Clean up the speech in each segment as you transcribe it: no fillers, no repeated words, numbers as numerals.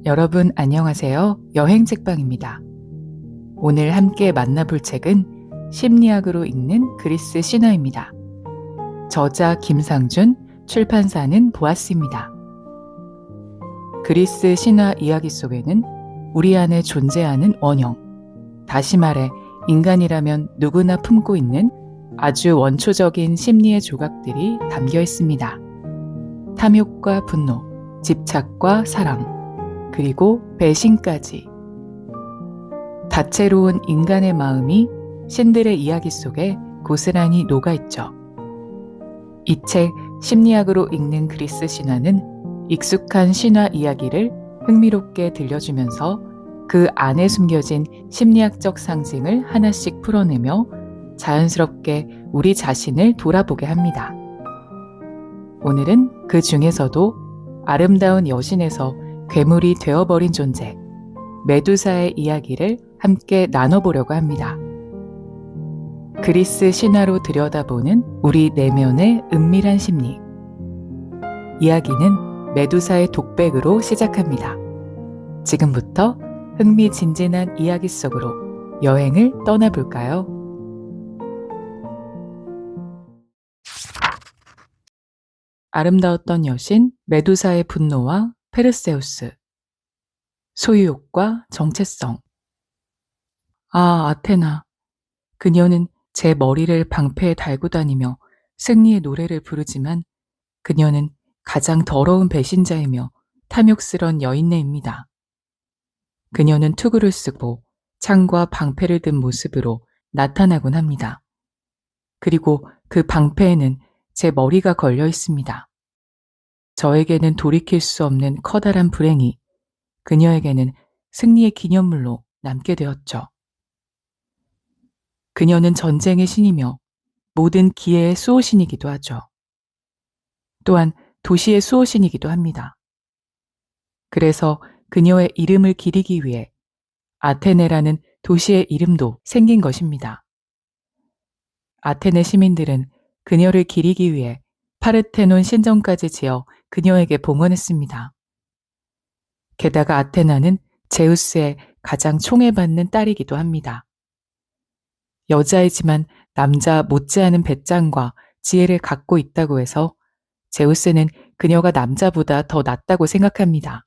여러분 안녕하세요. 여행책방입니다. 오늘 함께 만나볼 책은 심리학으로 읽는 그리스 신화입니다. 저자 김상준, 출판사는 보아스입니다. 그리스 신화 이야기 속에는 우리 안에 존재하는 원형, 다시 말해 인간이라면 누구나 품고 있는 아주 원초적인 심리의 조각들이 담겨 있습니다. 탐욕과 분노, 집착과 사랑, 그리고 배신까지. 다채로운 인간의 마음이 신들의 이야기 속에 고스란히 녹아있죠. 이 책 심리학으로 읽는 그리스 신화는 익숙한 신화 이야기를 흥미롭게 들려주면서 그 안에 숨겨진 심리학적 상징을 하나씩 풀어내며 자연스럽게 우리 자신을 돌아보게 합니다. 오늘은 그 중에서도 아름다운 여신에서 괴물이 되어버린 존재, 메두사의 이야기를 함께 나눠보려고 합니다. 그리스 신화로 들여다보는 우리 내면의 은밀한 심리. 이야기는 메두사의 독백으로 시작합니다. 지금부터 흥미진진한 이야기 속으로 여행을 떠나볼까요? 아름다웠던 여신 메두사의 분노와 페르세우스, 소유욕과 정체성. 아, 아테나. 그녀는 제 머리를 방패에 달고 다니며 승리의 노래를 부르지만 그녀는 가장 더러운 배신자이며 탐욕스런 여인네입니다. 그녀는 투구를 쓰고 창과 방패를 든 모습으로 나타나곤 합니다. 그리고 그 방패에는 제 머리가 걸려 있습니다. 저에게는 돌이킬 수 없는 커다란 불행이 그녀에게는 승리의 기념물로 남게 되었죠. 그녀는 전쟁의 신이며 모든 기회의 수호신이기도 하죠. 또한 도시의 수호신이기도 합니다. 그래서 그녀의 이름을 기리기 위해 아테네라는 도시의 이름도 생긴 것입니다. 아테네 시민들은 그녀를 기리기 위해 파르테논 신전까지 지어 그녀에게 봉헌했습니다. 게다가 아테나는 제우스의 가장 총애받는 딸이기도 합니다. 여자이지만 남자 못지않은 배짱과 지혜를 갖고 있다고 해서 제우스는 그녀가 남자보다 더 낫다고 생각합니다.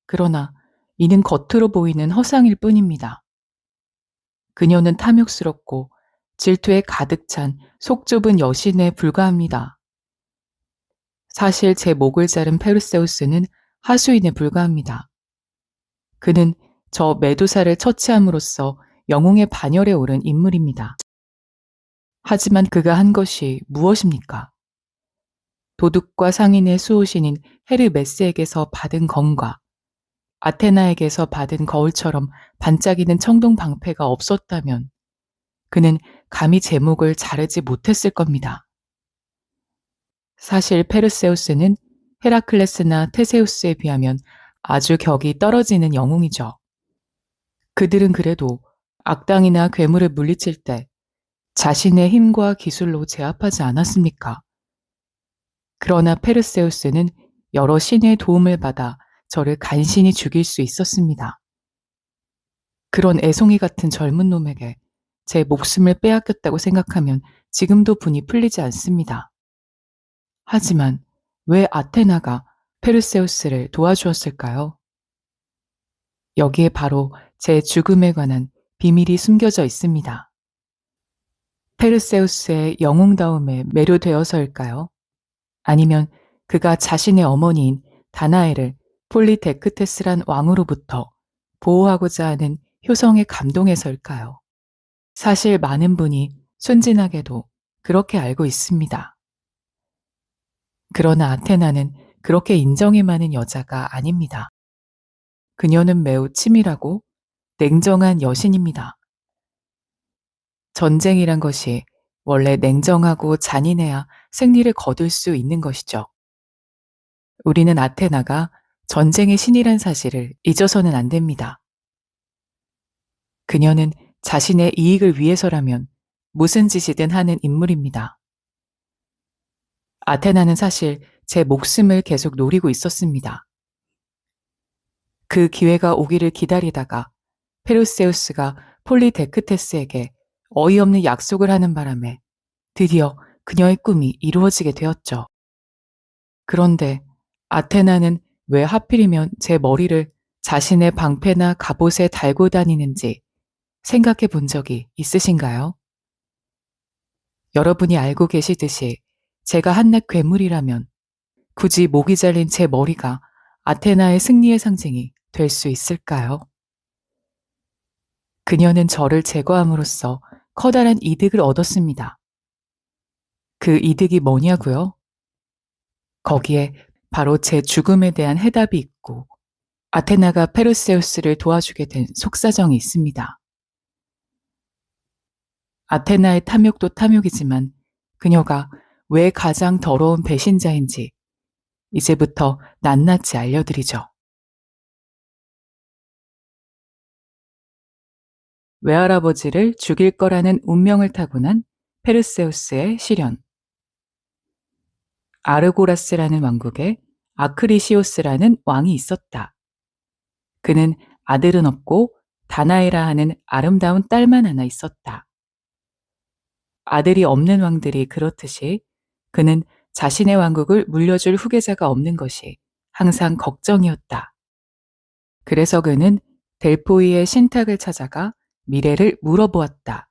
그러나 이는 겉으로 보이는 허상일 뿐입니다. 그녀는 탐욕스럽고 질투에 가득 찬 속 좁은 여신에 불과합니다. 사실 제 목을 자른 페르세우스는 하수인에 불과합니다. 그는 저 메두사를 처치함으로써 영웅의 반열에 오른 인물입니다. 하지만 그가 한 것이 무엇입니까? 도둑과 상인의 수호신인 헤르메스에게서 받은 검과 아테나에게서 받은 거울처럼 반짝이는 청동 방패가 없었다면 그는 감히 제 목을 자르지 못했을 겁니다. 사실 페르세우스는 헤라클레스나 테세우스에 비하면 아주 격이 떨어지는 영웅이죠. 그들은 그래도 악당이나 괴물을 물리칠 때 자신의 힘과 기술로 제압하지 않았습니까? 그러나 페르세우스는 여러 신의 도움을 받아 저를 간신히 죽일 수 있었습니다. 그런 애송이 같은 젊은 놈에게 제 목숨을 빼앗겼다고 생각하면 지금도 분이 풀리지 않습니다. 하지만 왜 아테나가 페르세우스를 도와주었을까요? 여기에 바로 제 죽음에 관한 비밀이 숨겨져 있습니다. 페르세우스의 영웅다움에 매료되어서일까요? 아니면 그가 자신의 어머니인 다나에를 폴리데크테스란 왕으로부터 보호하고자 하는 효성에 감동해서일까요? 사실 많은 분이 순진하게도 그렇게 알고 있습니다. 그러나 아테나는 그렇게 인정이 많은 여자가 아닙니다. 그녀는 매우 치밀하고 냉정한 여신입니다. 전쟁이란 것이 원래 냉정하고 잔인해야 승리를 거둘 수 있는 것이죠. 우리는 아테나가 전쟁의 신이란 사실을 잊어서는 안 됩니다. 그녀는 자신의 이익을 위해서라면 무슨 짓이든 하는 인물입니다. 아테나는 사실 제 목숨을 계속 노리고 있었습니다. 그 기회가 오기를 기다리다가 페르세우스가 폴리데크테스에게 어이없는 약속을 하는 바람에 드디어 그녀의 꿈이 이루어지게 되었죠. 그런데 아테나는 왜 하필이면 제 머리를 자신의 방패나 갑옷에 달고 다니는지 생각해 본 적이 있으신가요? 여러분이 알고 계시듯이 제가 한낱 괴물이라면 굳이 목이 잘린 제 머리가 아테나의 승리의 상징이 될 수 있을까요? 그녀는 저를 제거함으로써 커다란 이득을 얻었습니다. 그 이득이 뭐냐고요? 거기에 바로 제 죽음에 대한 해답이 있고 아테나가 페르세우스를 도와주게 된 속사정이 있습니다. 아테나의 탐욕도 탐욕이지만 그녀가 왜 가장 더러운 배신자인지 이제부터 낱낱이 알려드리죠. 외할아버지를 죽일 거라는 운명을 타고난 페르세우스의 시련. 아르고라스라는 왕국에 아크리시오스라는 왕이 있었다. 그는 아들은 없고 다나에라 하는 아름다운 딸만 하나 있었다. 아들이 없는 왕들이 그렇듯이 그는 자신의 왕국을 물려줄 후계자가 없는 것이 항상 걱정이었다. 그래서 그는 델포이의 신탁을 찾아가 미래를 물어보았다.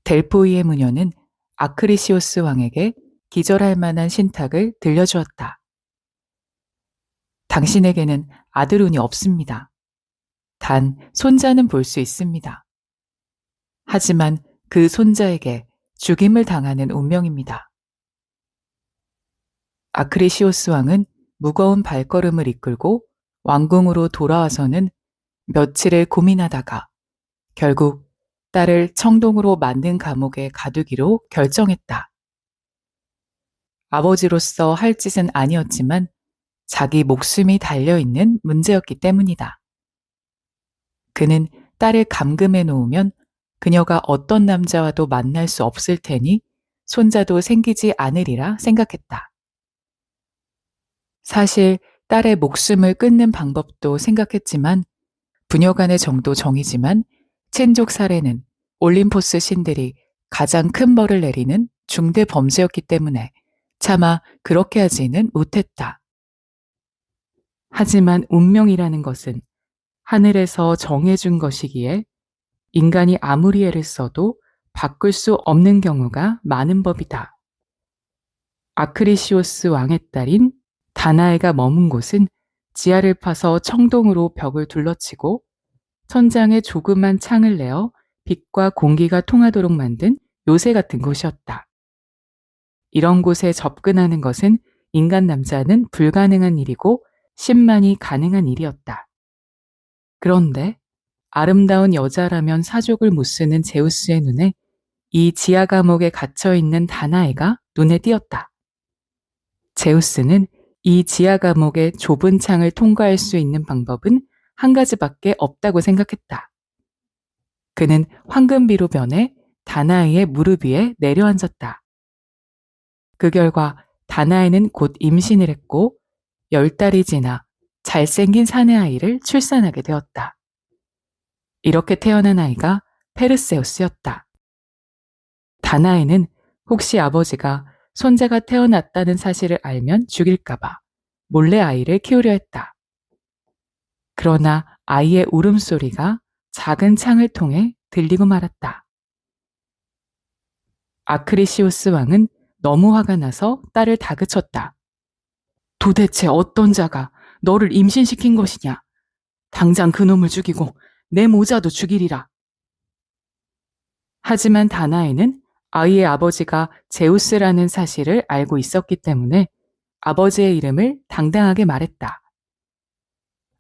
델포이의 무녀는 아크리시오스 왕에게 기절할 만한 신탁을 들려주었다. 당신에게는 아들운이 없습니다. 단 손자는 볼 수 있습니다. 하지만 그 손자에게 죽임을 당하는 운명입니다. 아크리시오스 왕은 무거운 발걸음을 이끌고 왕궁으로 돌아와서는 며칠을 고민하다가 결국 딸을 청동으로 만든 감옥에 가두기로 결정했다. 아버지로서 할 짓은 아니었지만 자기 목숨이 달려있는 문제였기 때문이다. 그는 딸을 감금해 놓으면 그녀가 어떤 남자와도 만날 수 없을 테니 손자도 생기지 않으리라 생각했다. 사실 딸의 목숨을 끊는 방법도 생각했지만 부녀 간의 정도 정이지만 친족 살해는 올림포스 신들이 가장 큰 벌을 내리는 중대 범죄였기 때문에 차마 그렇게 하지는 못했다. 하지만 운명이라는 것은 하늘에서 정해준 것이기에 인간이 아무리 애를 써도 바꿀 수 없는 경우가 많은 법이다. 아크리시오스 왕의 딸인 다나에가 머문 곳은 지하를 파서 청동으로 벽을 둘러치고 천장에 조그만 창을 내어 빛과 공기가 통하도록 만든 요새 같은 곳이었다. 이런 곳에 접근하는 것은 인간 남자는 불가능한 일이고 신만이 가능한 일이었다. 그런데 아름다운 여자라면 사족을 못 쓰는 제우스의 눈에 이 지하 감옥에 갇혀 있는 다나에가 눈에 띄었다. 제우스는 이 지하 감옥의 좁은 창을 통과할 수 있는 방법은 한 가지밖에 없다고 생각했다. 그는 황금비로 변해 다나에의 무릎 위에 내려앉았다. 그 결과 다나에는 곧 임신을 했고 10달이 지나 잘생긴 사내 아이를 출산하게 되었다. 이렇게 태어난 아이가 페르세우스였다. 다나에는 혹시 아버지가 손자가 태어났다는 사실을 알면 죽일까봐 몰래 아이를 키우려 했다. 그러나 아이의 울음소리가 작은 창을 통해 들리고 말았다. 아크리시오스 왕은 너무 화가 나서 딸을 다그쳤다. 도대체 어떤 자가 너를 임신시킨 것이냐? 당장 그놈을 죽이고 내 모자도 죽이리라. 하지만 다나에는 아이의 아버지가 제우스라는 사실을 알고 있었기 때문에 아버지의 이름을 당당하게 말했다.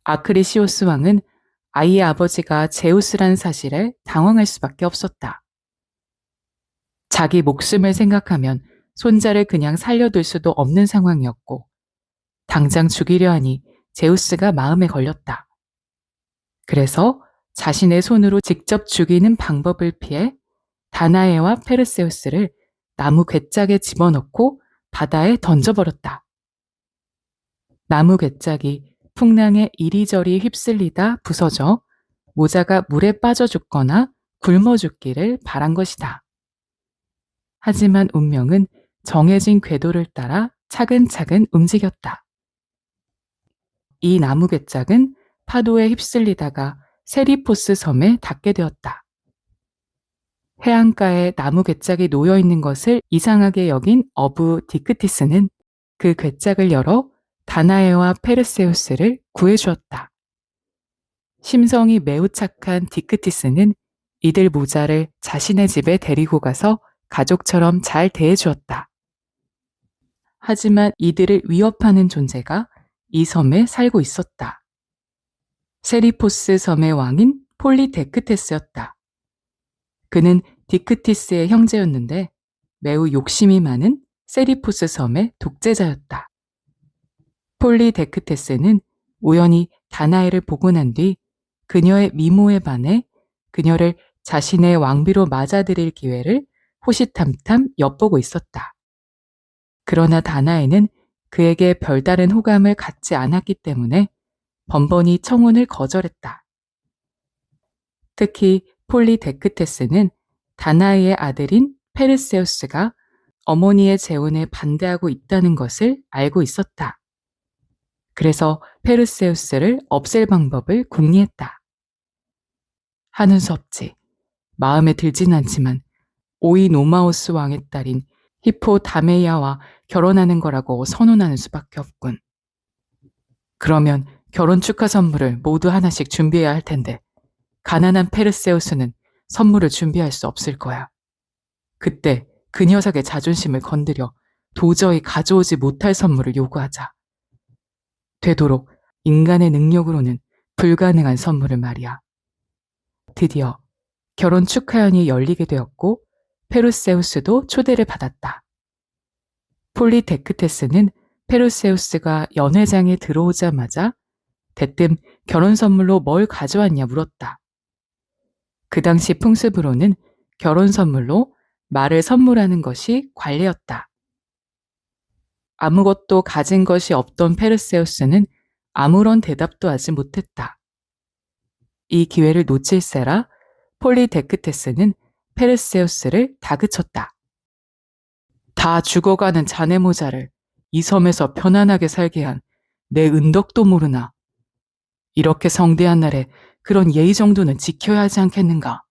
아크리시오스 왕은 아이의 아버지가 제우스라는 사실에 당황할 수밖에 없었다. 자기 목숨을 생각하면 손자를 그냥 살려둘 수도 없는 상황이었고 당장 죽이려 하니 제우스가 마음에 걸렸다. 그래서 자신의 손으로 직접 죽이는 방법을 피해 다나에와 페르세우스를 나무 괴짝에 집어넣고 바다에 던져버렸다. 나무 괴짝이 풍랑에 이리저리 휩쓸리다 부서져 모자가 물에 빠져 죽거나 굶어 죽기를 바란 것이다. 하지만 운명은 정해진 궤도를 따라 차근차근 움직였다. 이 나무 괴짝은 파도에 휩쓸리다가 세리포스 섬에 닿게 되었다. 해안가에 나무 괴짝이 놓여 있는 것을 이상하게 여긴 어부 디크티스는 그 괴짝을 열어 다나에와 페르세우스를 구해주었다. 심성이 매우 착한 디크티스는 이들 모자를 자신의 집에 데리고 가서 가족처럼 잘 대해주었다. 하지만 이들을 위협하는 존재가 이 섬에 살고 있었다. 세리포스 섬의 왕인 폴리데크테스였다. 그는 디크티스의 형제였는데 매우 욕심이 많은 세리포스 섬의 독재자였다. 폴리데크테스는 우연히 다나에를 보고 난 뒤 그녀의 미모에 반해 그녀를 자신의 왕비로 맞아들일 기회를 호시탐탐 엿보고 있었다. 그러나 다나에는 그에게 별다른 호감을 갖지 않았기 때문에 번번이 청혼을 거절했다. 특히 폴리데크테스는 다나에의 아들인 페르세우스가 어머니의 재혼에 반대하고 있다는 것을 알고 있었다. 그래서 페르세우스를 없앨 방법을 궁리했다. 하는 수 없지. 마음에 들진 않지만 오이노마우스 왕의 딸인 히포다메이아와 결혼하는 거라고 선언하는 수밖에 없군. 그러면 결혼 축하 선물을 모두 하나씩 준비해야 할 텐데 가난한 페르세우스는 선물을 준비할 수 없을 거야. 그때 그 녀석의 자존심을 건드려 도저히 가져오지 못할 선물을 요구하자. 되도록 인간의 능력으로는 불가능한 선물을 말이야. 드디어 결혼 축하연이 열리게 되었고 페르세우스도 초대를 받았다. 폴리데크테스는 페르세우스가 연회장에 들어오자마자 대뜸 결혼 선물로 뭘 가져왔냐 물었다. 그 당시 풍습으로는 결혼 선물로 말을 선물하는 것이 관례였다. 아무것도 가진 것이 없던 페르세우스는 아무런 대답도 하지 못했다. 이 기회를 놓칠세라 폴리데크테스는 페르세우스를 다그쳤다. 다 죽어가는 자네 모자를 이 섬에서 편안하게 살게 한 내 은덕도 모르나. 이렇게 성대한 날에 그런 예의 정도는 지켜야 하지 않겠는가.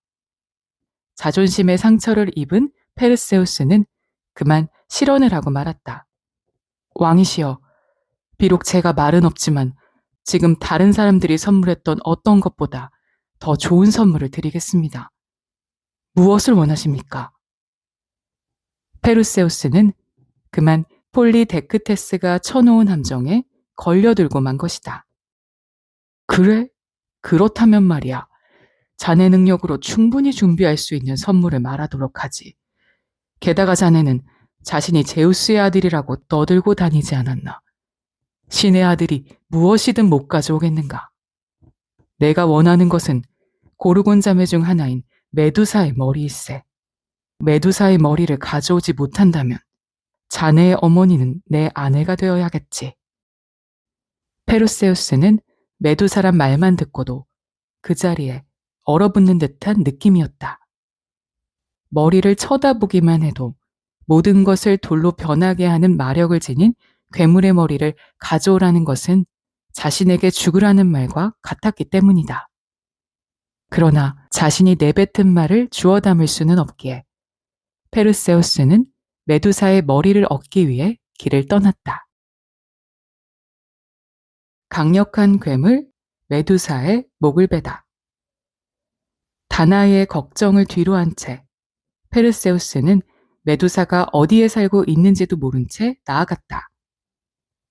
자존심의 상처를 입은 페르세우스는 그만 실언을 하고 말았다. 왕이시여, 비록 제가 말은 없지만 지금 다른 사람들이 선물했던 어떤 것보다 더 좋은 선물을 드리겠습니다. 무엇을 원하십니까? 페르세우스는 그만 폴리데크테스가 쳐놓은 함정에 걸려들고 만 것이다. 그래? 그렇다면 말이야. 자네 능력으로 충분히 준비할 수 있는 선물을 말하도록 하지. 게다가 자네는 자신이 제우스의 아들이라고 떠들고 다니지 않았나. 신의 아들이 무엇이든 못 가져오겠는가. 내가 원하는 것은 고르곤 자매 중 하나인 메두사의 머리일세. 메두사의 머리를 가져오지 못한다면 자네의 어머니는 내 아내가 되어야겠지. 페르세우스는 메두사란 말만 듣고도 그 자리에 얼어붙는 듯한 느낌이었다. 머리를 쳐다보기만 해도 모든 것을 돌로 변하게 하는 마력을 지닌 괴물의 머리를 가져오라는 것은 자신에게 죽으라는 말과 같았기 때문이다. 그러나 자신이 내뱉은 말을 주워 담을 수는 없기에 페르세우스는 메두사의 머리를 얻기 위해 길을 떠났다. 강력한 괴물 메두사의 목을 베다. 다나이의 걱정을 뒤로 한 채 페르세우스는 메두사가 어디에 살고 있는지도 모른 채 나아갔다.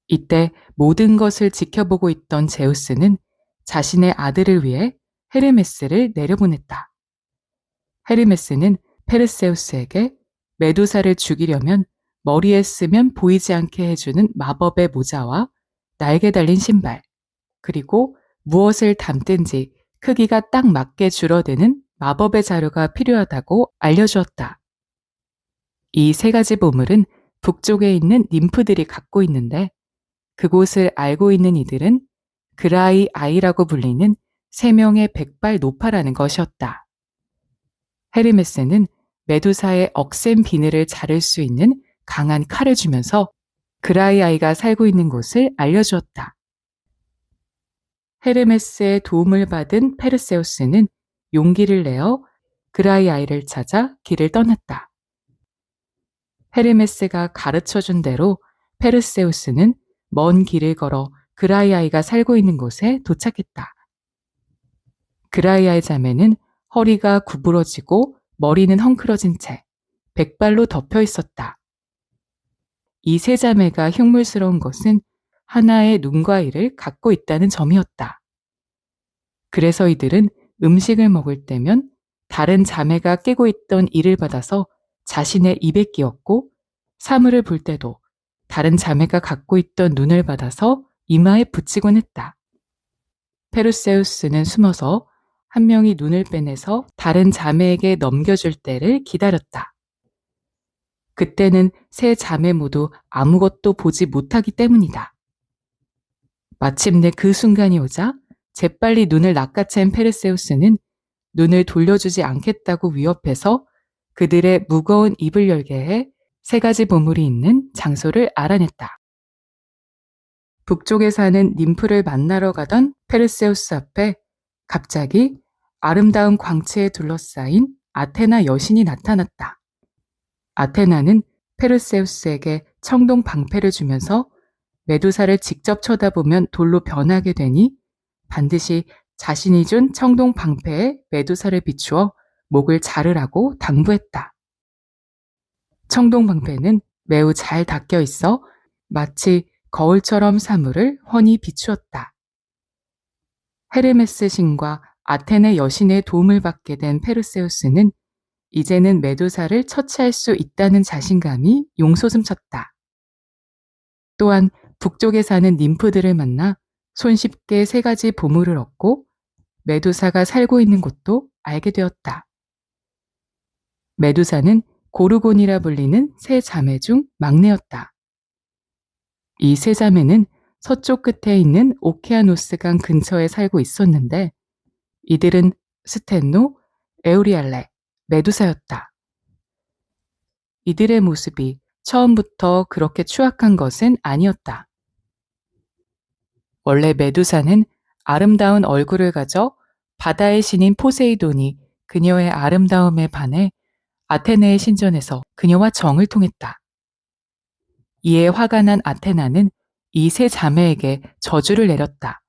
이때 모든 것을 지켜보고 있던 제우스는 자신의 아들을 위해 헤르메스를 내려보냈다. 헤르메스는 페르세우스에게 메두사를 죽이려면 머리에 쓰면 보이지 않게 해주는 마법의 모자와 날개 달린 신발, 그리고 무엇을 담든지 크기가 딱 맞게 줄어드는 마법의 자루가 필요하다고 알려주었다. 이 세 가지 보물은 북쪽에 있는 님프들이 갖고 있는데 그곳을 알고 있는 이들은 그라이 아이라고 불리는 3명의 백발 노파라는 것이었다. 헤르메스는 메두사의 억센 비늘을 자를 수 있는 강한 칼을 주면서 그라이 아이가 살고 있는 곳을 알려주었다. 헤르메스의 도움을 받은 페르세우스는 용기를 내어 그라이 아이를 찾아 길을 떠났다. 헤르메스가 가르쳐준 대로 페르세우스는 먼 길을 걸어 그라이 아이가 살고 있는 곳에 도착했다. 그라이 아이 자매는 허리가 구부러지고 머리는 헝클어진 채 백발로 덮여 있었다. 이 세 자매가 흉물스러운 것은 하나의 눈과 이를 갖고 있다는 점이었다. 그래서 이들은 음식을 먹을 때면 다른 자매가 끼고 있던 이를 받아서 자신의 입에 끼웠고, 사물을 볼 때도 다른 자매가 갖고 있던 눈을 받아서 이마에 붙이곤 했다. 페르세우스는 숨어서 한 명이 눈을 빼내서 다른 자매에게 넘겨줄 때를 기다렸다. 그때는 세 자매 모두 아무것도 보지 못하기 때문이다. 마침내 그 순간이 오자 재빨리 눈을 낚아챈 페르세우스는 눈을 돌려주지 않겠다고 위협해서 그들의 무거운 입을 열게 해 3가지 보물이 있는 장소를 알아냈다. 북쪽에 사는 님프를 만나러 가던 페르세우스 앞에 갑자기 아름다운 광채에 둘러싸인 아테나 여신이 나타났다. 아테나는 페르세우스에게 청동 방패를 주면서 메두사를 직접 쳐다보면 돌로 변하게 되니 반드시 자신이 준 청동 방패에 메두사를 비추어 목을 자르라고 당부했다. 청동 방패는 매우 잘 닦여 있어 마치 거울처럼 사물을 훤히 비추었다. 헤르메스 신과 아테네 여신의 도움을 받게 된 페르세우스는 이제는 메두사를 처치할 수 있다는 자신감이 용솟음쳤다. 또한 북쪽에 사는 님프들을 만나 손쉽게 3가지 보물을 얻고 메두사가 살고 있는 곳도 알게 되었다. 메두사는 고르곤이라 불리는 3 자매 중 막내였다. 이 3 자매는 서쪽 끝에 있는 오케아노스강 근처에 살고 있었는데 이들은 스텐노, 에우리알레, 메두사였다. 이들의 모습이 처음부터 그렇게 추악한 것은 아니었다. 원래 메두사는 아름다운 얼굴을 가져 바다의 신인 포세이돈이 그녀의 아름다움에 반해 아테네의 신전에서 그녀와 정을 통했다. 이에 화가 난 아테나는 이 3 자매에게 저주를 내렸다.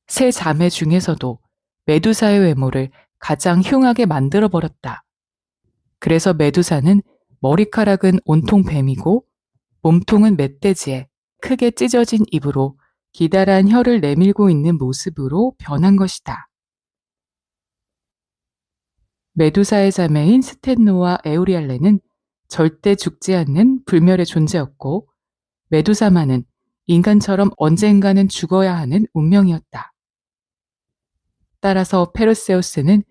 3 자매 중에서도 메두사의 외모를 가장 흉하게 만들어버렸다. 그래서 메두사는 머리카락은 온통 뱀이고 몸통은 멧돼지에 크게 찢어진 입으로 기다란 혀를 내밀고 있는 모습으로 변한 것이다. 메두사의 자매인 스텐노와 에우리알레는 절대 죽지 않는 불멸의 존재였고 메두사만은 인간처럼 언젠가는 죽어야 하는 운명이었다. 따라서 페르세우스는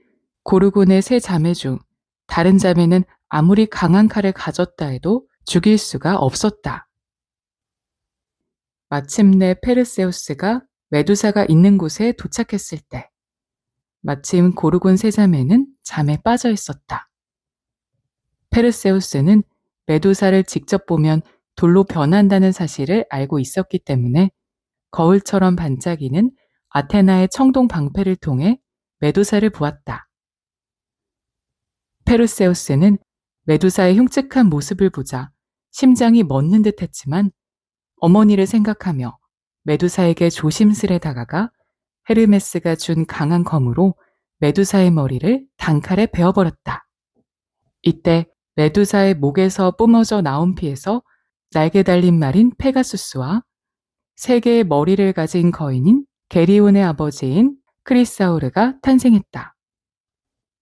고르곤의 3 자매 중 다른 자매는 아무리 강한 칼을 가졌다 해도 죽일 수가 없었다. 마침내 페르세우스가 메두사가 있는 곳에 도착했을 때 마침 고르곤 3 자매는 잠에 빠져 있었다. 페르세우스는 메두사를 직접 보면 돌로 변한다는 사실을 알고 있었기 때문에 거울처럼 반짝이는 아테나의 청동 방패를 통해 메두사를 보았다. 페르세우스는 메두사의 흉측한 모습을 보자 심장이 멎는 듯 했지만 어머니를 생각하며 메두사에게 조심스레 다가가 헤르메스가 준 강한 검으로 메두사의 머리를 단칼에 베어버렸다. 이때 메두사의 목에서 뿜어져 나온 피에서 날개 달린 말인 페가수스와 3개의 머리를 가진 거인인 게리온의 아버지인 크리사우르가 탄생했다.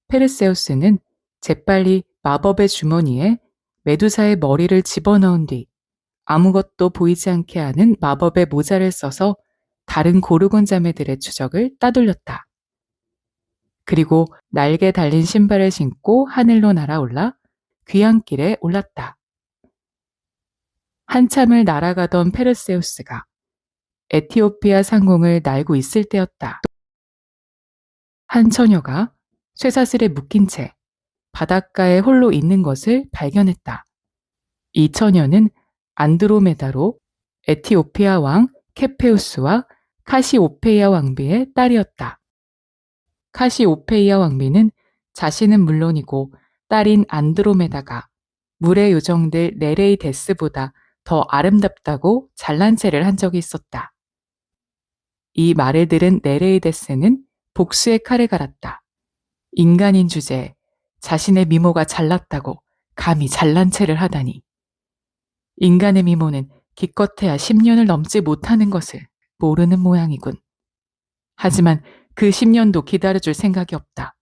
페르세우스는 재빨리 마법의 주머니에 메두사의 머리를 집어넣은 뒤 아무것도 보이지 않게 하는 마법의 모자를 써서 다른 고르곤 자매들의 추적을 따돌렸다. 그리고 날개 달린 신발을 신고 하늘로 날아올라 귀향길에 올랐다. 한참을 날아가던 페르세우스가 에티오피아 상공을 날고 있을 때였다. 한 처녀가 쇠사슬에 묶인 채 바닷가에 홀로 있는 것을 발견했다. 이 처녀는 안드로메다로 에티오피아 왕 케페우스와 카시오페이아 왕비의 딸이었다. 카시오페이아 왕비는 자신은 물론이고 딸인 안드로메다가 물의 요정들 네레이데스보다 더 아름답다고 잘난 체를 한 적이 있었다. 이 말을 들은 네레이데스는 복수의 칼을 갈았다. 인간인 주제에 자신의 미모가 잘났다고 감히 잘난 체를 하다니. 인간의 미모는 기껏해야 10년을 넘지 못하는 것을 모르는 모양이군. 하지만 그 10년도 기다려줄 생각이 없다.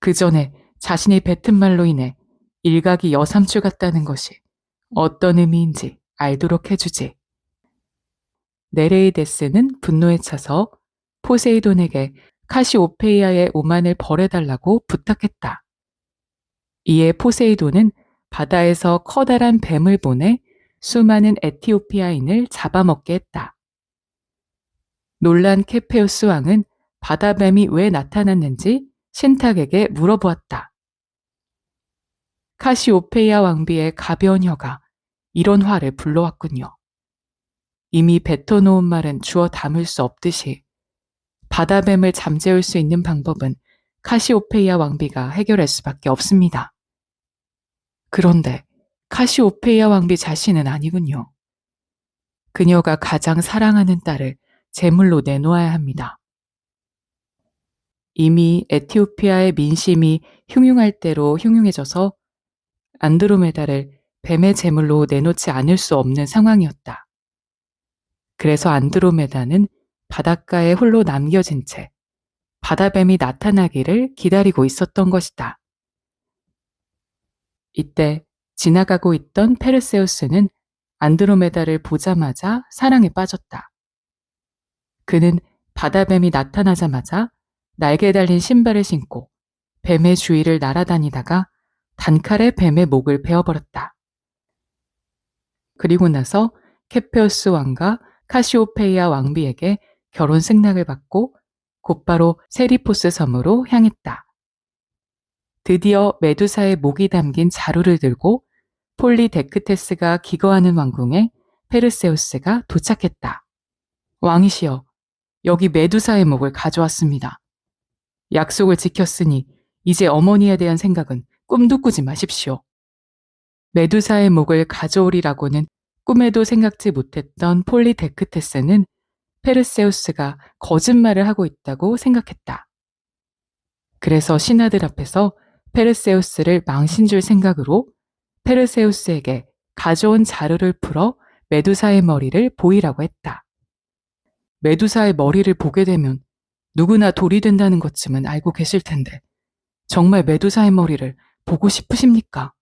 그 전에 자신이 뱉은 말로 인해 일각이 여삼출 같다는 것이 어떤 의미인지 알도록 해주지. 네레이데스는 분노에 차서 포세이돈에게 카시오페이아의 오만을 벌해달라고 부탁했다. 이에 포세이돈은 바다에서 커다란 뱀을 보내 수많은 에티오피아인을 잡아먹게 했다. 놀란 케페우스 왕은 바다뱀이 왜 나타났는지 신탁에게 물어보았다. 카시오페이아 왕비의 가벼운 혀가 이런 화를 불러왔군요. 이미 뱉어놓은 말은 주워 담을 수 없듯이 바다뱀을 잠재울 수 있는 방법은 카시오페이아 왕비가 해결할 수밖에 없습니다. 그런데 카시오페이아 왕비 자신은 아니군요. 그녀가 가장 사랑하는 딸을 제물로 내놓아야 합니다. 이미 에티오피아의 민심이 흉흉할 대로 흉흉해져서 안드로메다를 뱀의 제물로 내놓지 않을 수 없는 상황이었다. 그래서 안드로메다는 바닷가에 홀로 남겨진 채 바다뱀이 나타나기를 기다리고 있었던 것이다. 이때 지나가고 있던 페르세우스는 안드로메다를 보자마자 사랑에 빠졌다. 그는 바다뱀이 나타나자마자 날개 달린 신발을 신고 뱀의 주위를 날아다니다가 단칼에 뱀의 목을 베어버렸다. 그리고 나서 케페오스 왕과 카시오페이아 왕비에게 결혼 승낙을 받고 곧바로 세리포스 섬으로 향했다. 드디어 메두사의 목이 담긴 자루를 들고 폴리데크테스가 기거하는 왕궁에 페르세우스가 도착했다. 왕이시여, 여기 메두사의 목을 가져왔습니다. 약속을 지켰으니 이제 어머니에 대한 생각은 꿈도 꾸지 마십시오. 메두사의 목을 가져오리라고는 꿈에도 생각지 못했던 폴리데크테스는 페르세우스가 거짓말을 하고 있다고 생각했다. 그래서 신하들 앞에서 페르세우스를 망신 줄 생각으로 페르세우스에게 가져온 자루를 풀어 메두사의 머리를 보이라고 했다. 메두사의 머리를 보게 되면 누구나 돌이 된다는 것쯤은 알고 계실 텐데 정말 메두사의 머리를 보고 싶으십니까?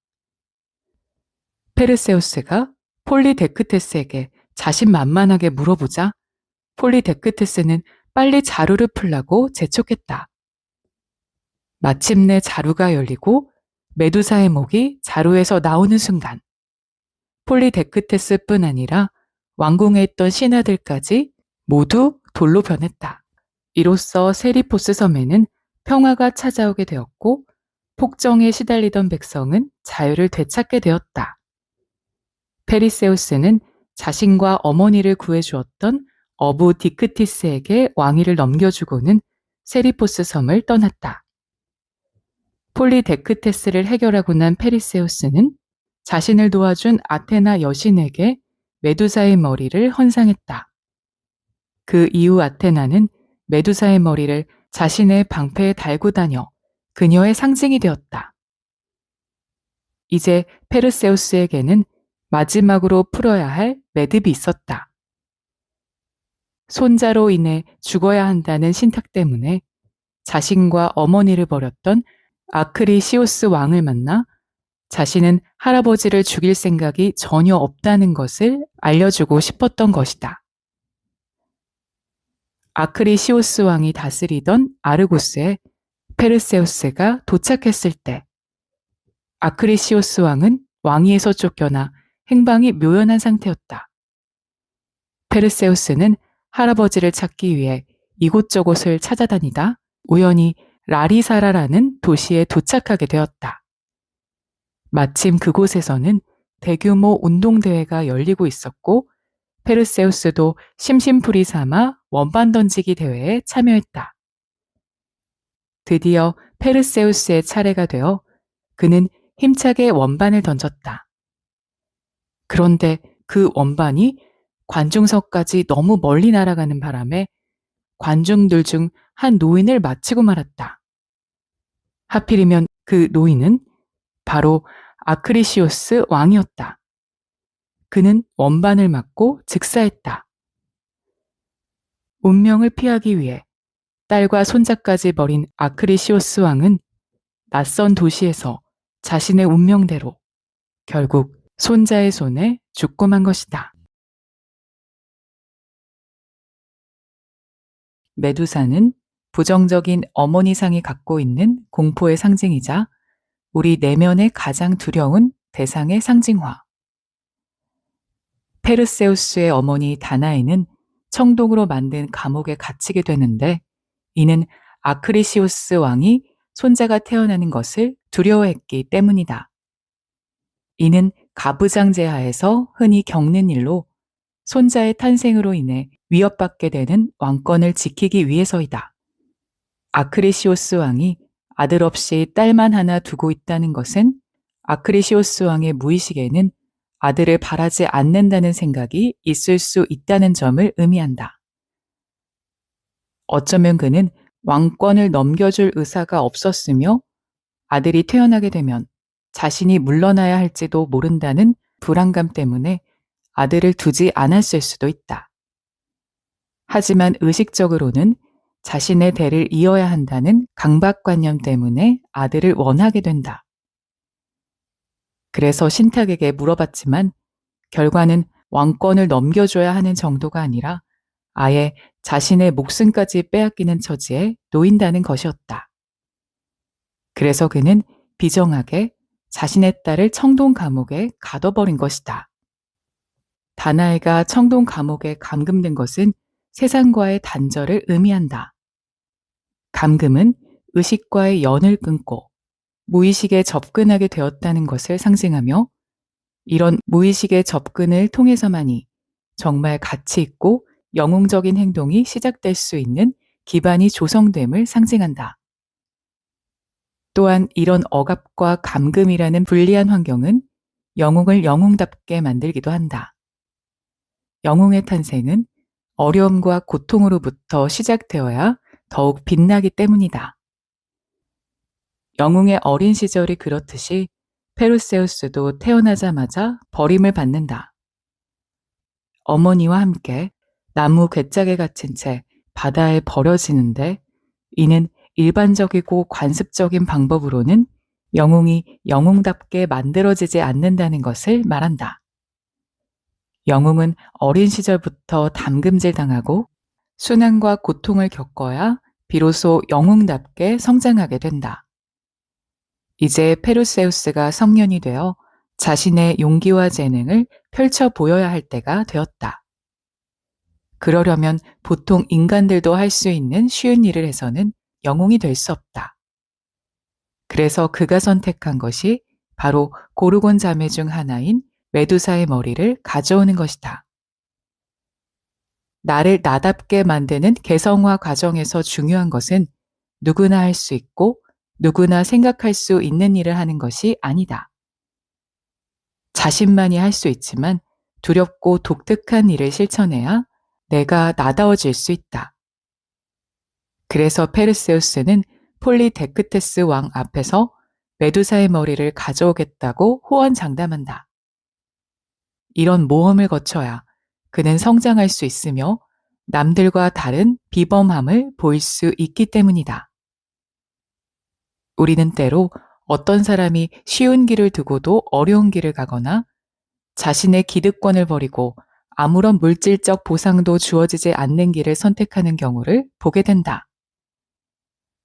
페르세우스가 폴리데크테스에게 자신만만하게 물어보자 폴리데크테스는 빨리 자루를 풀라고 재촉했다. 마침내 자루가 열리고 메두사의 목이 자루에서 나오는 순간 폴리데크테스뿐 아니라 왕궁에 있던 신하들까지 모두 돌로 변했다. 이로써 세리포스 섬에는 평화가 찾아오게 되었고 폭정에 시달리던 백성은 자유를 되찾게 되었다. 페리세우스는 자신과 어머니를 구해주었던 어부 디크티스에게 왕위를 넘겨주고는 세리포스 섬을 떠났다. 폴리데크테스를 해결하고 난 페리세우스는 자신을 도와준 아테나 여신에게 메두사의 머리를 헌상했다. 그 이후 아테나는 메두사의 머리를 자신의 방패에 달고 다녀 그녀의 상징이 되었다. 이제 페르세우스에게는 마지막으로 풀어야 할 매듭이 있었다. 손자로 인해 죽어야 한다는 신탁 때문에 자신과 어머니를 버렸던 아크리시오스 왕을 만나 자신은 할아버지를 죽일 생각이 전혀 없다는 것을 알려주고 싶었던 것이다. 아크리시오스 왕이 다스리던 아르고스에 페르세우스가 도착했을 때 아크리시오스 왕은 왕위에서 쫓겨나 행방이 묘연한 상태였다. 페르세우스는 할아버지를 찾기 위해 이곳저곳을 찾아다니다 우연히 라리사라라는 도시에 도착하게 되었다. 마침 그곳에서는 대규모 운동대회가 열리고 있었고 페르세우스도 심심풀이 삼아 원반 던지기 대회에 참여했다. 드디어 페르세우스의 차례가 되어 그는 힘차게 원반을 던졌다. 그런데 그 원반이 관중석까지 너무 멀리 날아가는 바람에 관중들 중 한 노인을 맞히고 말았다. 하필이면 그 노인은 바로 아크리시오스 왕이었다. 그는 원반을 맞고 즉사했다. 운명을 피하기 위해 딸과 손자까지 버린 아크리시오스 왕은 낯선 도시에서 자신의 운명대로 결국 손자의 손에 죽고 만 것이다. 메두사는 부정적인 어머니상이 갖고 있는 공포의 상징이자 우리 내면의 가장 두려운 대상의 상징화. 페르세우스의 어머니 다나에는 청동으로 만든 감옥에 갇히게 되는데 이는 아크리시오스 왕이 손자가 태어나는 것을 두려워했기 때문이다. 이는 가부장제하에서 흔히 겪는 일로 손자의 탄생으로 인해 위협받게 되는 왕권을 지키기 위해서이다. 아크리시오스 왕이 아들 없이 딸만 하나 두고 있다는 것은 아크리시오스 왕의 무의식에는 아들을 바라지 않는다는 생각이 있을 수 있다는 점을 의미한다. 어쩌면 그는 왕권을 넘겨줄 의사가 없었으며 아들이 태어나게 되면 자신이 물러나야 할지도 모른다는 불안감 때문에 아들을 두지 않았을 수도 있다. 하지만 의식적으로는 자신의 대를 이어야 한다는 강박관념 때문에 아들을 원하게 된다. 그래서 신탁에게 물어봤지만 결과는 왕권을 넘겨줘야 하는 정도가 아니라 아예 자신의 목숨까지 빼앗기는 처지에 놓인다는 것이었다. 그래서 그는 비정하게 자신의 딸을 청동 감옥에 가둬버린 것이다. 다나에가 청동 감옥에 감금된 것은 세상과의 단절을 의미한다. 감금은 의식과의 연을 끊고 무의식에 접근하게 되었다는 것을 상징하며 이런 무의식의 접근을 통해서만이 정말 가치 있고 영웅적인 행동이 시작될 수 있는 기반이 조성됨을 상징한다. 또한 이런 억압과 감금이라는 불리한 환경은 영웅을 영웅답게 만들기도 한다. 영웅의 탄생은 어려움과 고통으로부터 시작되어야 더욱 빛나기 때문이다. 영웅의 어린 시절이 그렇듯이 페르세우스도 태어나자마자 버림을 받는다. 어머니와 함께 나무 괴짝에 갇힌 채 바다에 버려지는데 이는 일반적이고 관습적인 방법으로는 영웅이 영웅답게 만들어지지 않는다는 것을 말한다. 영웅은 어린 시절부터 담금질 당하고 순환과 고통을 겪어야 비로소 영웅답게 성장하게 된다. 이제 페르세우스가 성년이 되어 자신의 용기와 재능을 펼쳐 보여야 할 때가 되었다. 그러려면 보통 인간들도 할 수 있는 쉬운 일을 해서는 영웅이 될 수 없다. 그래서 그가 선택한 것이 바로 고르곤 자매 중 하나인 메두사의 머리를 가져오는 것이다. 나를 나답게 만드는 개성화 과정에서 중요한 것은 누구나 할 수 있고 누구나 생각할 수 있는 일을 하는 것이 아니다. 자신만이 할 수 있지만 두렵고 독특한 일을 실천해야 내가 나다워질 수 있다. 그래서 페르세우스는 폴리데크테스 왕 앞에서 메두사의 머리를 가져오겠다고 호언장담한다. 이런 모험을 거쳐야 그는 성장할 수 있으며 남들과 다른 비범함을 보일 수 있기 때문이다. 우리는 때로 어떤 사람이 쉬운 길을 두고도 어려운 길을 가거나 자신의 기득권을 버리고 아무런 물질적 보상도 주어지지 않는 길을 선택하는 경우를 보게 된다.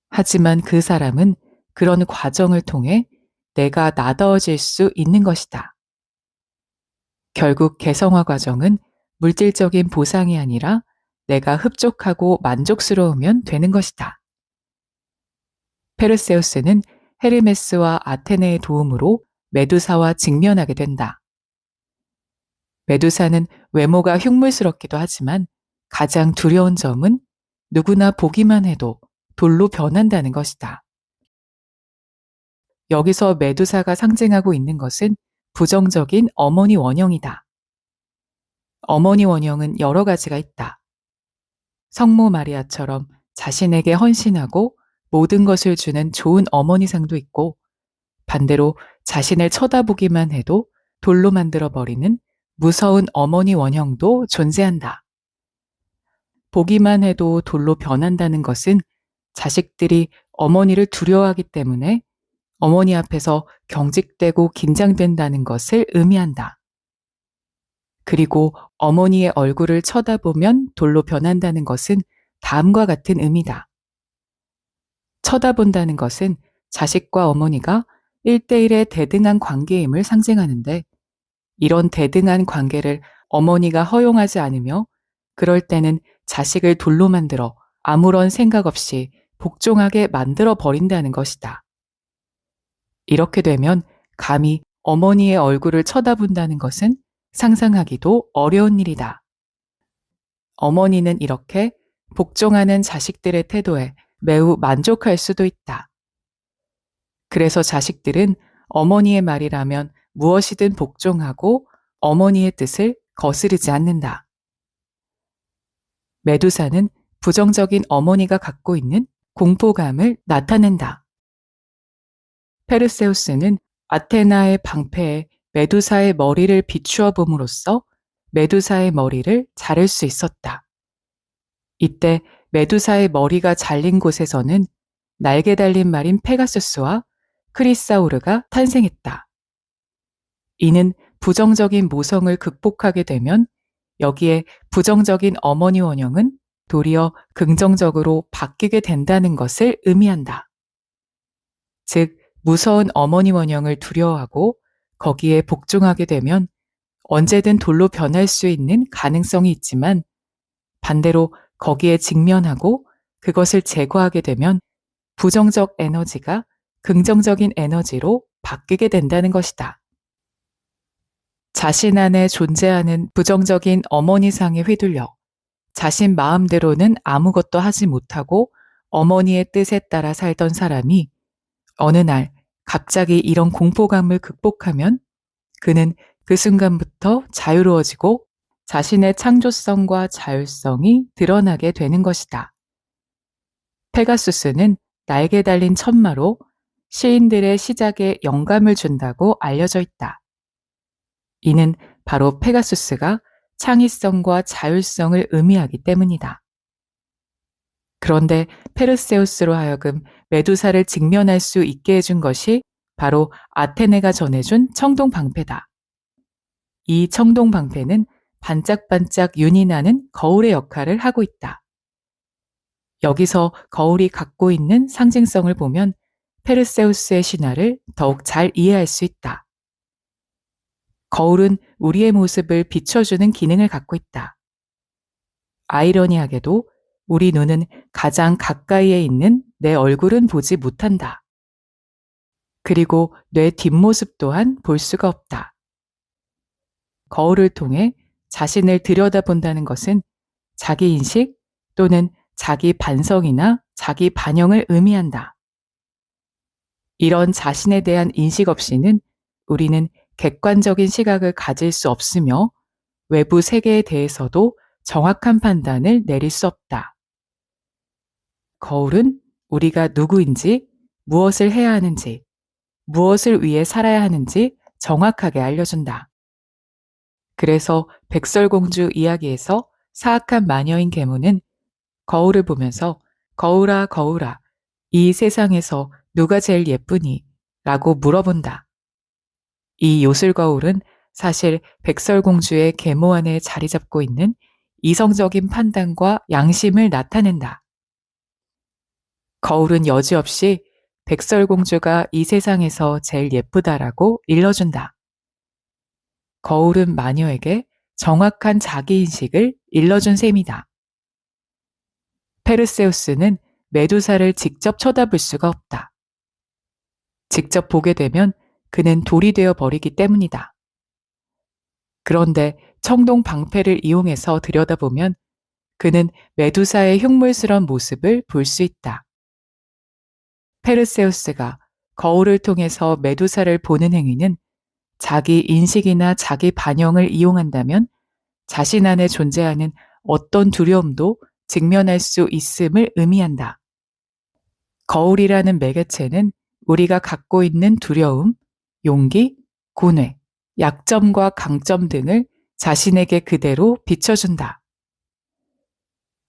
하지만 그 사람은 그런 과정을 통해 내가 나다워질 수 있는 것이다. 결국 개성화 과정은 물질적인 보상이 아니라 내가 흡족하고 만족스러우면 되는 것이다. 페르세우스는 헤르메스와 아테네의 도움으로 메두사와 직면하게 된다. 메두사는 외모가 흉물스럽기도 하지만 가장 두려운 점은 누구나 보기만 해도 돌로 변한다는 것이다. 여기서 메두사가 상징하고 있는 것은 부정적인 어머니 원형이다. 어머니 원형은 여러 가지가 있다. 성모 마리아처럼 자신에게 헌신하고 모든 것을 주는 좋은 어머니상도 있고, 반대로 자신을 쳐다보기만 해도 돌로 만들어 버리는 무서운 어머니 원형도 존재한다. 보기만 해도 돌로 변한다는 것은 자식들이 어머니를 두려워하기 때문에 어머니 앞에서 경직되고 긴장된다는 것을 의미한다. 그리고 어머니의 얼굴을 쳐다보면 돌로 변한다는 것은 다음과 같은 의미다. 쳐다본다는 것은 자식과 어머니가 1대1의 대등한 관계임을 상징하는데, 이런 대등한 관계를 어머니가 허용하지 않으며 그럴 때는 자식을 돌로 만들어 아무런 생각 없이 복종하게 만들어 버린다는 것이다. 이렇게 되면 감히 어머니의 얼굴을 쳐다본다는 것은 상상하기도 어려운 일이다. 어머니는 이렇게 복종하는 자식들의 태도에 매우 만족할 수도 있다. 그래서 자식들은 어머니의 말이라면 무엇이든 복종하고 어머니의 뜻을 거스르지 않는다. 메두사는 부정적인 어머니가 갖고 있는 공포감을 나타낸다. 페르세우스는 아테나의 방패에 메두사의 머리를 비추어 봄으로써 메두사의 머리를 자를 수 있었다. 이때 메두사의 머리가 잘린 곳에서는 날개 달린 말인 페가수스와 크리사오르가 탄생했다. 이는 부정적인 모성을 극복하게 되면 여기에 부정적인 어머니 원형은 도리어 긍정적으로 바뀌게 된다는 것을 의미한다. 즉, 무서운 어머니 원형을 두려워하고 거기에 복종하게 되면 언제든 돌로 변할 수 있는 가능성이 있지만, 반대로 거기에 직면하고 그것을 제거하게 되면 부정적 에너지가 긍정적인 에너지로 바뀌게 된다는 것이다. 자신 안에 존재하는 부정적인 어머니상에 휘둘려 자신 마음대로는 아무것도 하지 못하고 어머니의 뜻에 따라 살던 사람이 어느 날 갑자기 이런 공포감을 극복하면 그는 그 순간부터 자유로워지고 자신의 창조성과 자율성이 드러나게 되는 것이다. 페가수스는 날개 달린 천마로 시인들의 시작에 영감을 준다고 알려져 있다. 이는 바로 페가수스가 창의성과 자율성을 의미하기 때문이다. 그런데 페르세우스로 하여금 메두사를 직면할 수 있게 해준 것이 바로 아테네가 전해준 청동방패다. 이 청동방패는 반짝반짝 윤이 나는 거울의 역할을 하고 있다. 여기서 거울이 갖고 있는 상징성을 보면 페르세우스의 신화를 더욱 잘 이해할 수 있다. 거울은 우리의 모습을 비춰주는 기능을 갖고 있다. 아이러니하게도 우리 눈은 가장 가까이에 있는 내 얼굴은 보지 못한다. 그리고 내 뒷모습 또한 볼 수가 없다. 거울을 통해 자신을 들여다본다는 것은 자기 인식 또는 자기 반성이나 자기 반영을 의미한다. 이런 자신에 대한 인식 없이는 우리는 객관적인 시각을 가질 수 없으며 외부 세계에 대해서도 정확한 판단을 내릴 수 없다. 거울은 우리가 누구인지, 무엇을 해야 하는지, 무엇을 위해 살아야 하는지 정확하게 알려준다. 그래서 백설공주 이야기에서 사악한 마녀인 계모는 거울을 보면서 거울아 거울아, 이 세상에서 누가 제일 예쁘니? 라고 물어본다. 이 요술거울은 사실 백설공주의 계모 안에 자리 잡고 있는 이성적인 판단과 양심을 나타낸다. 거울은 여지없이 백설공주가 이 세상에서 제일 예쁘다라고 일러준다. 거울은 마녀에게 정확한 자기인식을 일러준 셈이다. 페르세우스는 메두사를 직접 쳐다볼 수가 없다. 직접 보게 되면 그는 돌이 되어 버리기 때문이다. 그런데 청동 방패를 이용해서 들여다보면 그는 메두사의 흉물스러운 모습을 볼 수 있다. 페르세우스가 거울을 통해서 메두사를 보는 행위는 자기 인식이나 자기 반영을 이용한다면 자신 안에 존재하는 어떤 두려움도 직면할 수 있음을 의미한다. 거울이라는 매개체는 우리가 갖고 있는 두려움, 용기, 고뇌, 약점과 강점 등을 자신에게 그대로 비춰준다.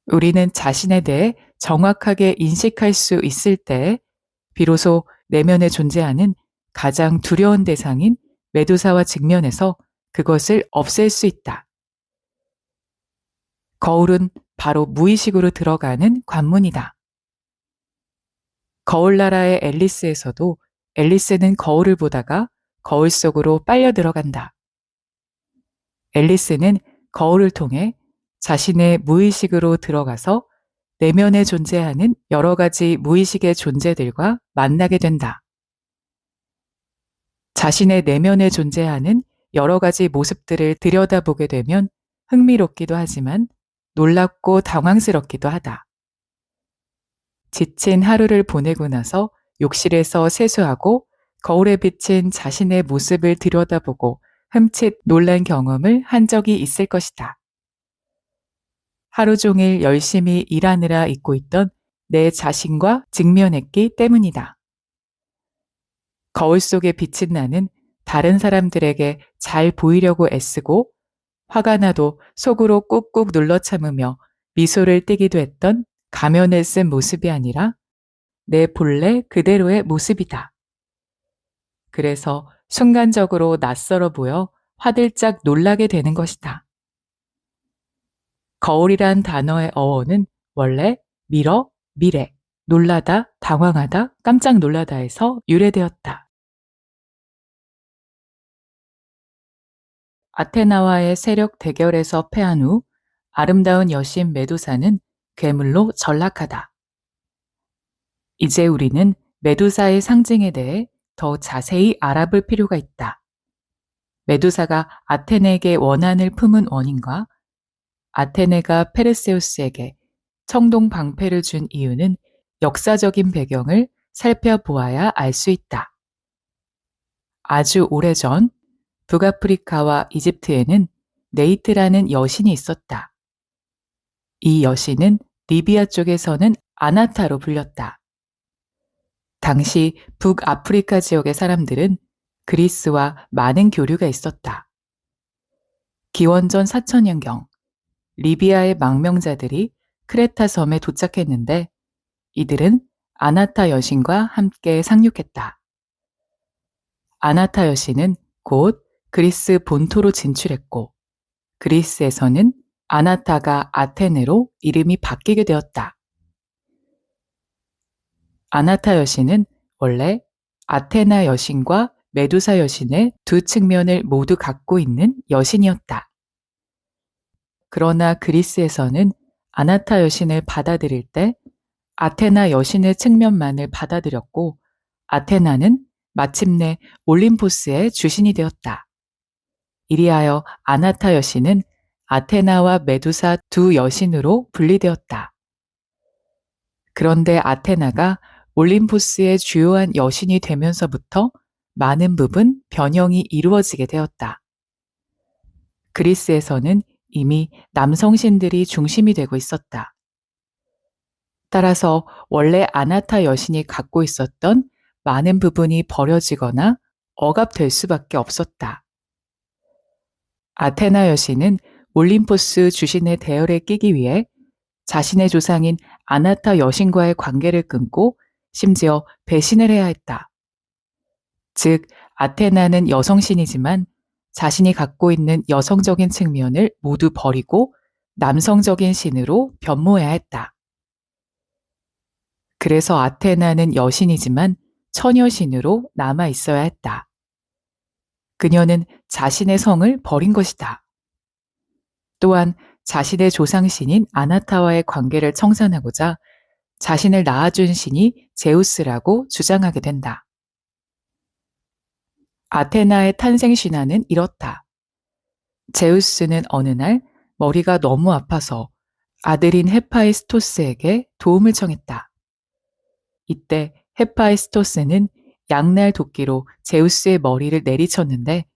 우리는 자신에 대해 정확하게 인식할 수 있을 때 비로소 내면에 존재하는 가장 두려운 대상인 메두사와 직면해서 그것을 없앨 수 있다. 거울은 바로 무의식으로 들어가는 관문이다. 거울나라의 앨리스에서도 앨리스는 거울을 보다가 거울 속으로 빨려 들어간다. 앨리스는 거울을 통해 자신의 무의식으로 들어가서 내면에 존재하는 여러 가지 무의식의 존재들과 만나게 된다. 자신의 내면에 존재하는 여러 가지 모습들을 들여다보게 되면 흥미롭기도 하지만 놀랍고 당황스럽기도 하다. 지친 하루를 보내고 나서 욕실에서 세수하고 거울에 비친 자신의 모습을 들여다보고 흠칫 놀란 경험을 한 적이 있을 것이다. 하루 종일 열심히 일하느라 잊고 있던 내 자신과 직면했기 때문이다. 거울 속에 비친 나는 다른 사람들에게 잘 보이려고 애쓰고 화가 나도 속으로 꾹꾹 눌러 참으며 미소를 띠기도 했던 가면을 쓴 모습이 아니라 내 본래 그대로의 모습이다. 그래서 순간적으로 낯설어 보여 화들짝 놀라게 되는 것이다. 거울이란 단어의 어원은 원래 미러, 미래, 놀라다, 당황하다, 깜짝 놀라다에서 유래되었다. 아테나와의 세력 대결에서 패한 후 아름다운 여신 메두사는 괴물로 전락하다. 이제 우리는 메두사의 상징에 대해 더 자세히 알아볼 필요가 있다. 메두사가 아테네에게 원한을 품은 원인과 아테네가 페르세우스에게 청동 방패를 준 이유는 역사적인 배경을 살펴보아야 알 수 있다. 아주 오래전 북아프리카와 이집트에는 네이트라는 여신이 있었다. 이 여신은 리비아 쪽에서는 아나타로 불렸다. 당시 북아프리카 지역의 사람들은 그리스와 많은 교류가 있었다. 기원전 4000년경 리비아의 망명자들이 크레타 섬에 도착했는데 이들은 아나타 여신과 함께 상륙했다. 아나타 여신은 곧 그리스 본토로 진출했고 그리스에서는 아나타가 아테네로 이름이 바뀌게 되었다. 아나타 여신은 원래 아테나 여신과 메두사 여신의 두 측면을 모두 갖고 있는 여신이었다. 그러나 그리스에서는 아나타 여신을 받아들일 때 아테나 여신의 측면만을 받아들였고 아테나는 마침내 올림포스의 주신이 되었다. 이리하여 아나타 여신은 아테나와 메두사 두 여신으로 분리되었다. 그런데 아테나가 올림포스의 주요한 여신이 되면서부터 많은 부분 변형이 이루어지게 되었다. 그리스에서는 이미 남성신들이 중심이 되고 있었다. 따라서 원래 아나타 여신이 갖고 있었던 많은 부분이 버려지거나 억압될 수밖에 없었다. 아테나 여신은 올림포스 주신의 대열에 끼기 위해 자신의 조상인 아나타 여신과의 관계를 끊고 심지어 배신을 해야 했다. 즉, 아테나는 여성신이지만 자신이 갖고 있는 여성적인 측면을 모두 버리고 남성적인 신으로 변모해야 했다. 그래서 아테나는 여신이지만 처녀신으로 남아 있어야 했다. 그녀는 자신의 성을 버린 것이다. 또한 자신의 조상신인 아나타와의 관계를 청산하고자 자신을 낳아준 신이 제우스라고 주장하게 된다. 아테나의 탄생 신화는 이렇다. 제우스는 어느 날 머리가 너무 아파서 아들인 헤파이스토스에게 도움을 청했다. 이때 헤파이스토스는 양날 도끼로 제우스의 머리를 내리쳤는데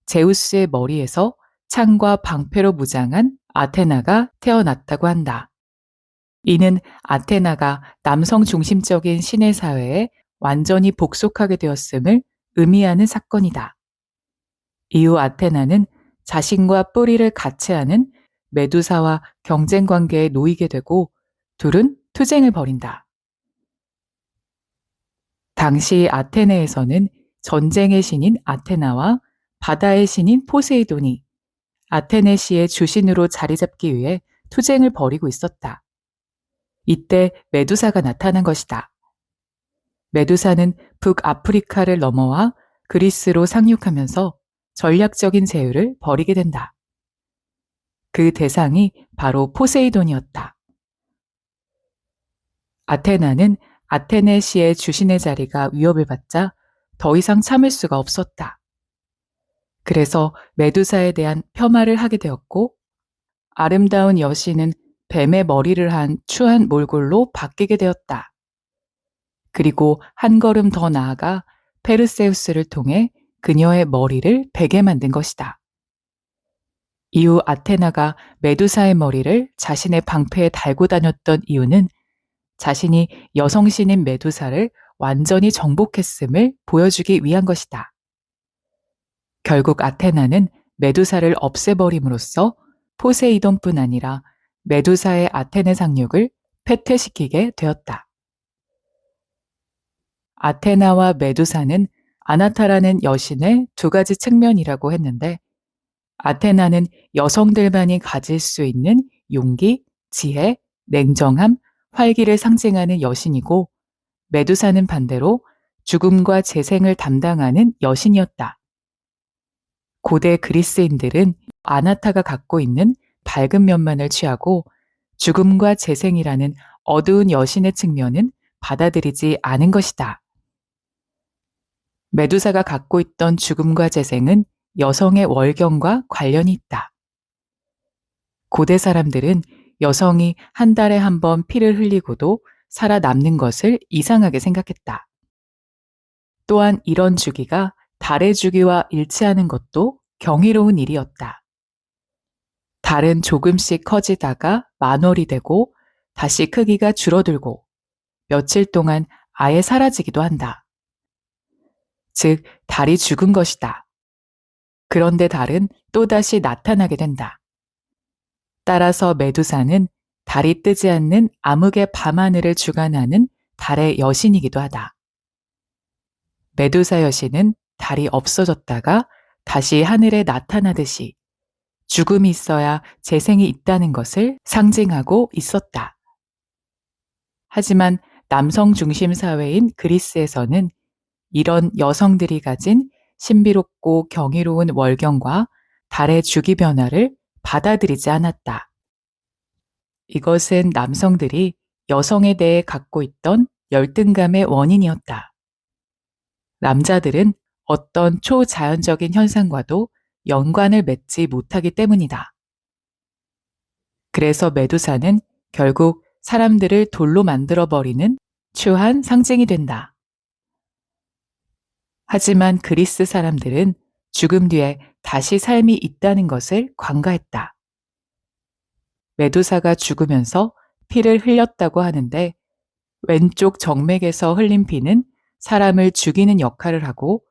제우스의 머리에서 창과 방패로 무장한 아테나가 태어났다고 한다. 이는 아테나가 남성 중심적인 신의 사회에 완전히 복속하게 되었음을 의미하는 사건이다. 이후 아테나는 자신과 뿌리를 같이 하는 메두사와 경쟁 관계에 놓이게 되고 둘은 투쟁을 벌인다. 당시 아테네에서는 전쟁의 신인 아테나와 바다의 신인 포세이돈이 아테네시의 주신으로 자리 잡기 위해 투쟁을 벌이고 있었다. 이때 메두사가 나타난 것이다. 메두사는 북아프리카를 넘어와 그리스로 상륙하면서 전략적인 제휴를 벌이게 된다. 그 대상이 바로 포세이돈이었다. 아테나는 아테네시의 주신의 자리가 위협을 받자 더 이상 참을 수가 없었다. 그래서 메두사에 대한 폄하를 하게 되었고 아름다운 여신은 뱀의 머리를 한 추한 몰골로 바뀌게 되었다. 그리고 한 걸음 더 나아가 페르세우스를 통해 그녀의 머리를 베게 만든 것이다. 이후 아테나가 메두사의 머리를 자신의 방패에 달고 다녔던 이유는 자신이 여성신인 메두사를 완전히 정복했음을 보여주기 위한 것이다. 결국 아테나는 메두사를 없애버림으로써 포세이돈뿐 아니라 메두사의 아테네 상륙을 패퇴시키게 되었다. 아테나와 메두사는 아나타라는 여신의 두 가지 측면이라고 했는데 아테나는 여성들만이 가질 수 있는 용기, 지혜, 냉정함, 활기를 상징하는 여신이고 메두사는 반대로 죽음과 재생을 담당하는 여신이었다. 고대 그리스인들은 아나타가 갖고 있는 밝은 면만을 취하고 죽음과 재생이라는 어두운 여신의 측면은 받아들이지 않은 것이다. 메두사가 갖고 있던 죽음과 재생은 여성의 월경과 관련이 있다. 고대 사람들은 여성이 한 달에 한 번 피를 흘리고도 살아남는 것을 이상하게 생각했다. 또한 이런 주기가 달의 주기와 일치하는 것도 경이로운 일이었다. 달은 조금씩 커지다가 만월이 되고 다시 크기가 줄어들고 며칠 동안 아예 사라지기도 한다. 즉, 달이 죽은 것이다. 그런데 달은 또다시 나타나게 된다. 따라서 메두사는 달이 뜨지 않는 암흑의 밤하늘을 주관하는 달의 여신이기도 하다. 메두사 여신은 달이 없어졌다가 다시 하늘에 나타나듯이 죽음이 있어야 재생이 있다는 것을 상징하고 있었다. 하지만 남성 중심 사회인 그리스에서는 이런 여성들이 가진 신비롭고 경이로운 월경과 달의 주기 변화를 받아들이지 않았다. 이것은 남성들이 여성에 대해 갖고 있던 열등감의 원인이었다. 남자들은 어떤 초자연적인 현상과도 연관을 맺지 못하기 때문이다. 그래서 메두사는 결국 사람들을 돌로 만들어버리는 추한 상징이 된다. 하지만 그리스 사람들은 죽음 뒤에 다시 삶이 있다는 것을 관가했다. 메두사가 죽으면서 피를 흘렸다고 하는데 왼쪽 정맥에서 흘린 피는 사람을 죽이는 역할을 하고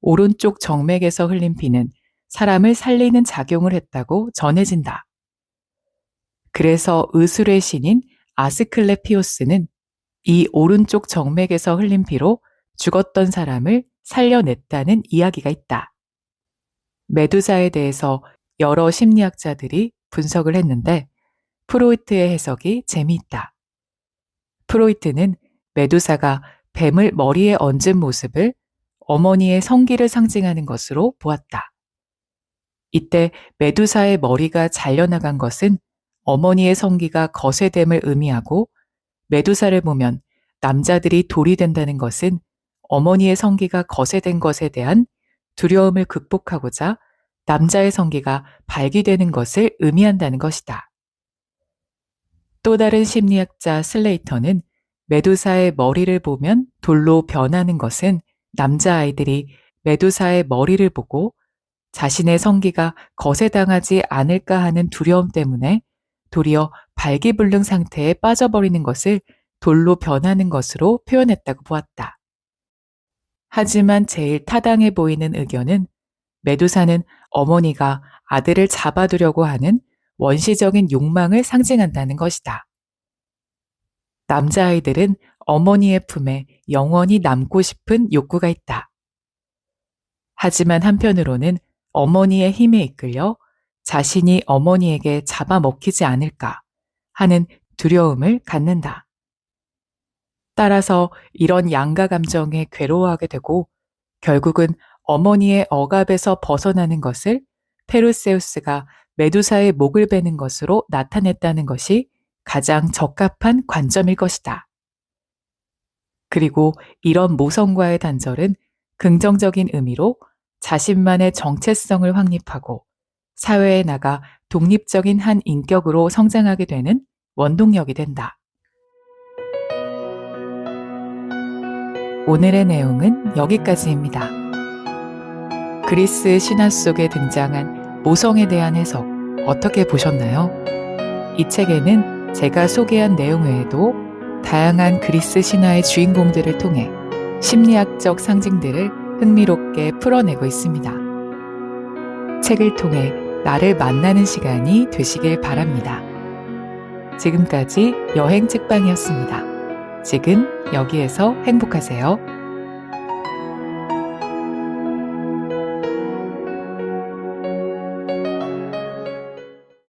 오른쪽 정맥에서 흘린 피는 사람을 살리는 작용을 했다고 전해진다. 그래서 의술의 신인 아스클레피오스는 이 오른쪽 정맥에서 흘린 피로 죽었던 사람을 살려냈다는 이야기가 있다. 메두사에 대해서 여러 심리학자들이 분석을 했는데 프로이트의 해석이 재미있다. 프로이트는 메두사가 뱀을 머리에 얹은 모습을 어머니의 성기를 상징하는 것으로 보았다. 이때 메두사의 머리가 잘려나간 것은 어머니의 성기가 거세됨을 의미하고, 메두사를 보면 남자들이 돌이 된다는 것은 어머니의 성기가 거세된 것에 대한 두려움을 극복하고자 남자의 성기가 발기되는 것을 의미한다는 것이다. 또 다른 심리학자 슬레이터는 메두사의 머리를 보면 돌로 변하는 것은 남자아이들이 메두사의 머리를 보고 자신의 성기가 거세당하지 않을까 하는 두려움 때문에 도리어 발기불능 상태에 빠져버리는 것을 돌로 변하는 것으로 표현했다고 보았다. 하지만 제일 타당해 보이는 의견은 메두사는 어머니가 아들을 잡아두려고 하는 원시적인 욕망을 상징한다는 것이다. 남자아이들은 어머니의 품에 영원히 남고 싶은 욕구가 있다. 하지만 한편으로는 어머니의 힘에 이끌려 자신이 어머니에게 잡아먹히지 않을까 하는 두려움을 갖는다. 따라서 이런 양가 감정에 괴로워하게 되고 결국은 어머니의 억압에서 벗어나는 것을 페르세우스가 메두사의 목을 베는 것으로 나타냈다는 것이 가장 적합한 관점일 것이다. 그리고 이런 모성과의 단절은 긍정적인 의미로 자신만의 정체성을 확립하고 사회에 나가 독립적인 한 인격으로 성장하게 되는 원동력이 된다. 오늘의 내용은 여기까지입니다. 그리스 신화 속에 등장한 모성에 대한 해석 어떻게 보셨나요? 이 책에는 제가 소개한 내용 외에도 다양한 그리스 신화의 주인공들을 통해 심리학적 상징들을 흥미롭게 풀어내고 있습니다. 책을 통해 나를 만나는 시간이 되시길 바랍니다. 지금까지 여행 책방이었습니다. 지금 여기에서 행복하세요.